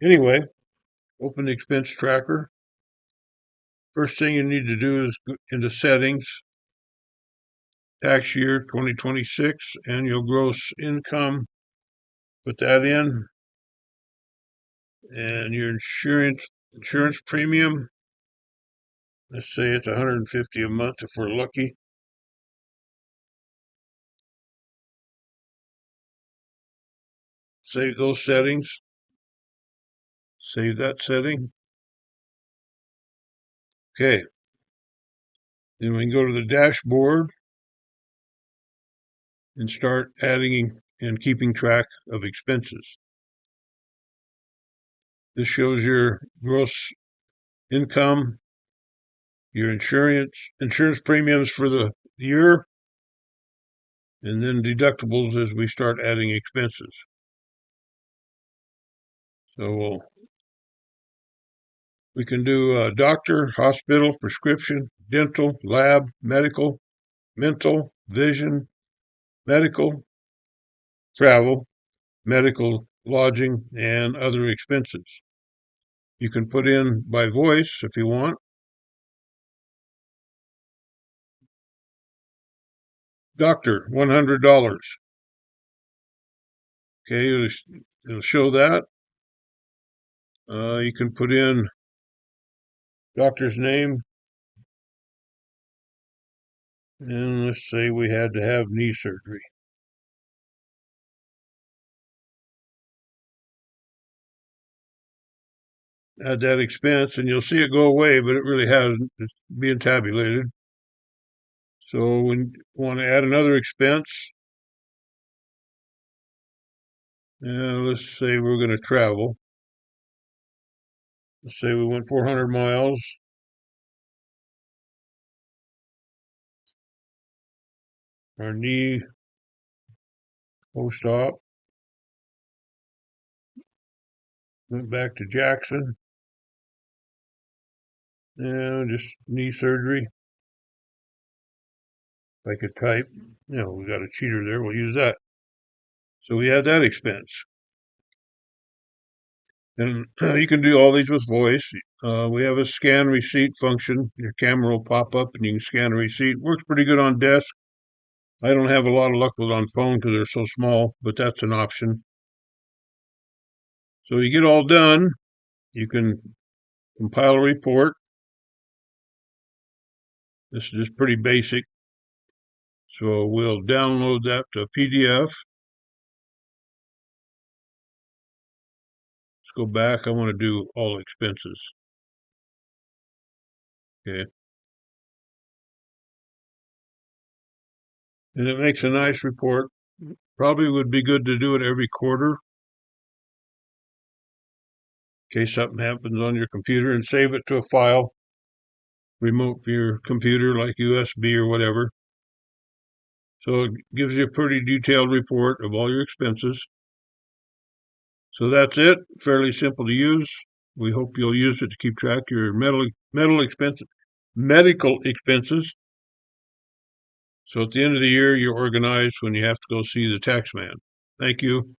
Anyway, open the expense tracker. First thing you need to do is go into settings, tax year 2026, annual gross income. Put that in, and your insurance premium. Let's say it's 150 a month if we're lucky. Save those settings. Save that setting. Okay. Then we can go to the dashboard and start adding and keeping track of expenses. This shows your gross income, your insurance premiums for the year, and then deductibles as we start adding expenses. So we can do doctor, hospital, prescription, dental, lab, medical, mental, vision, medical, travel, medical, lodging, and other expenses. You can put in by voice if you want. Doctor, $100. Okay, it'll show that. You can put in doctor's name, and let's say we had to have knee surgery. Add that expense, and you'll see it go away, but it really hasn't. It's being tabulated. So when you want to add another expense, let's say we're going to travel. Let's say we went 400 miles. Our knee post-op. Went back to Jackson. And just knee surgery. If I could type, we got a cheater there. We'll use that. So we had that expense. And you can do all these with voice. We have a scan receipt function. Your camera will pop up and you can scan a receipt. Works pretty good on desk. I don't have a lot of luck with on phone because they're so small, but that's an option. So you get all done. You can compile a report. This is just pretty basic. So we'll download that to PDF. Let's go back. I want to do all expenses. Okay. And it makes a nice report. Probably would be good to do it every quarter in case something happens on your computer, and save it to a file, remote for your computer like USB or whatever. So it gives you a pretty detailed report of all your expenses. So that's it. Fairly simple to use. We hope you'll use it to keep track of your medical expenses. So at the end of the year, you're organized when you have to go see the tax man. Thank you.